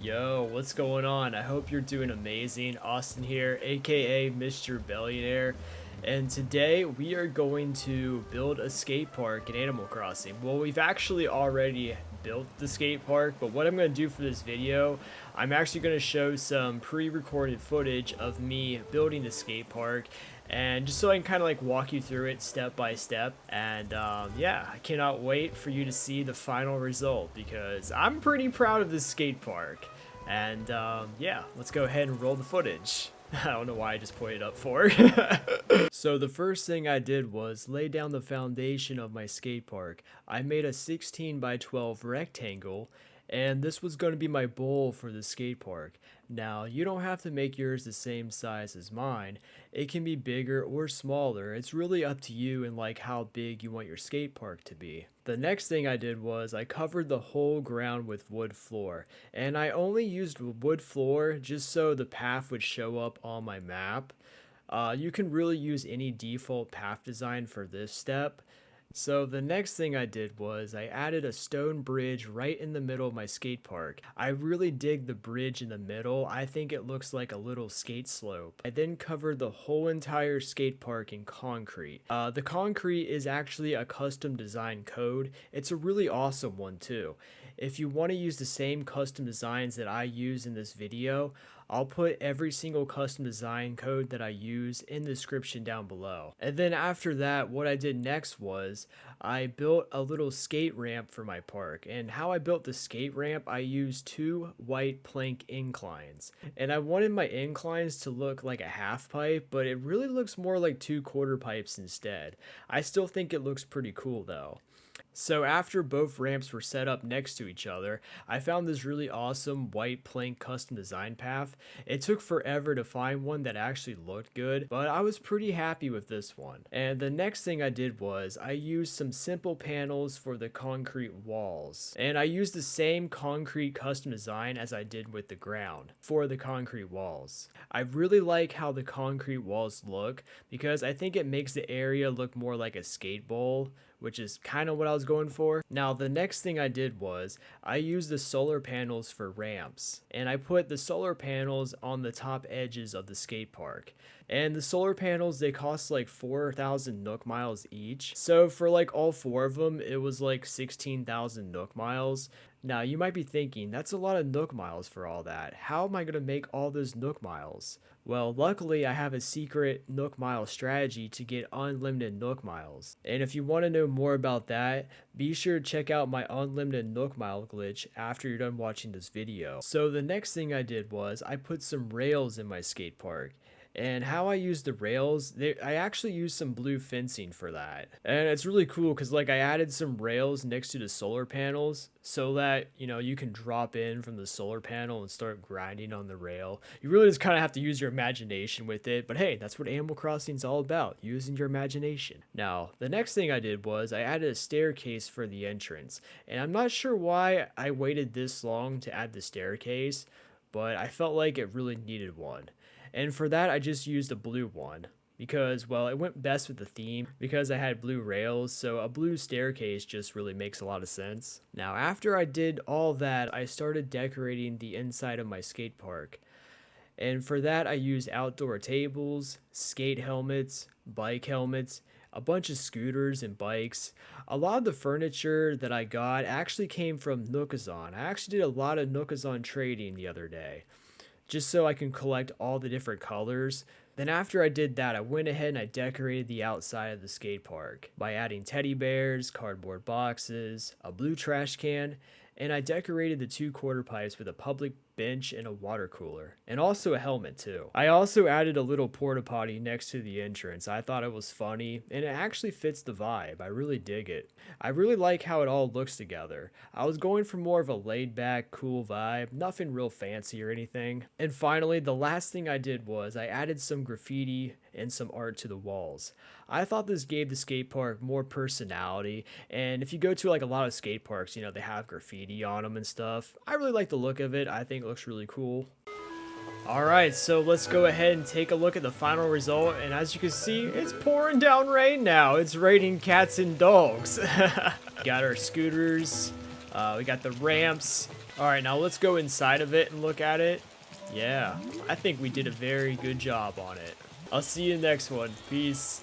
Yo, what's going on? I hope you're doing amazing. Austin here, aka Mr. Billionaire, and today we are going to build a skate park in Animal Crossing. Well, we've actually already built the skate park, but what I'm going to do for this video, I'm actually going to show some pre-recorded footage of me building the skate park, and just so I can kind of like walk you through it step by step. And yeah, I cannot wait for you to see the final result because I'm pretty proud of this skate park. And yeah, let's go ahead and roll the footage. I don't know why I just pointed up for. So the first thing I did was lay down the foundation of my skate park. I made a 16 by 12 rectangle, and this was going to be my bowl for the skate park. Now, you don't have to make yours the same size as mine. It can be bigger or smaller. It's really up to you and like how big you want your skate park to be. The next thing I did was I covered the whole ground with wood floor, and I only used wood floor just so the path would show up on my map. You can really use any default path design for this step. So the next thing I did was I added a stone bridge right in the middle of my skate park. I really dig the bridge in the middle. I think it looks like a little skate slope. I then covered the whole entire skate park in concrete. The concrete is actually a custom design code. It's a really awesome one too. If you want to use the same custom designs that I use in this video, I'll put every single custom design code that I use in the description down below. And then after that, what I did next was I built a little skate ramp for my park. And how I built the skate ramp, I used 2 white plank inclines. And I wanted my inclines to look like a half pipe, but it really looks more like 2 quarter pipes instead. I still think it looks pretty cool though. So after both ramps were set up next to each other, I found this really awesome white plank custom design path. It took forever to find one that actually looked good, but I was pretty happy with this one. And the next thing I did was I used some simple panels for the concrete walls. And I used the same concrete custom design as I did with the ground for the concrete walls. I really like how the concrete walls look because I think it makes the area look more like a skate bowl, which is kind of what I was going for. Now, the next thing I did was I used the solar panels for ramps, and I put the solar panels on the top edges of the skate park. And the solar panels, they cost like 4,000 Nook miles each. So for like all 4 of them, it was like 16,000 Nook miles. Now, you might be thinking, that's a lot of Nook miles for all that. How am I going to make all those Nook miles? Well, luckily, I have a secret Nook mile strategy to get unlimited Nook miles. And if you want to know more about that, be sure to check out my unlimited Nook mile glitch after you're done watching this video. So the next thing I did was I put some rails in my skate park. And how I use the rails, I actually used some blue fencing for that. And it's really cool because like I added some rails next to the solar panels so that, you know, you can drop in from the solar panel and start grinding on the rail. You really just kind of have to use your imagination with it. But hey, that's what Animal Crossing is all about, using your imagination. Now, the next thing I did was I added a staircase for the entrance. And I'm not sure why I waited this long to add the staircase, but I felt like it really needed one. And for that, I just used a blue one because, well, it went best with the theme because I had blue rails, so a blue staircase just really makes a lot of sense. Now, after I did all that, I started decorating the inside of my skate park. And for that, I used outdoor tables, skate helmets, bike helmets, a bunch of scooters and bikes. A lot of the furniture that I got actually came from Nookazon. I actually did a lot of Nookazon trading the other day, just so I can collect all the different colors. Then after I did that, I went ahead and I decorated the outside of the skate park by adding teddy bears, cardboard boxes, a blue trash can, and I decorated the 2 quarter pipes with a public bench and a water cooler, and also a helmet too. I also added a little porta potty next to the entrance. I thought it was funny, and it actually fits the vibe. I really dig it. I really like how it all looks together. I was going for more of a laid back, cool vibe, nothing real fancy or anything. And finally, the last thing I did was I added some graffiti and some art to the walls. I thought this gave the skate park more personality, and if you go to like a lot of skate parks, you know, they have graffiti on them and stuff. I really like the look of it. I think it looks really cool. Alright, so let's go ahead and take a look at the final result, and as you can see, it's pouring down rain now. It's raining cats and dogs. Got our scooters, we got the ramps, All right, now let's go inside of it and look at it. Yeah, I think we did a very good job on it. I'll see you next one. Peace.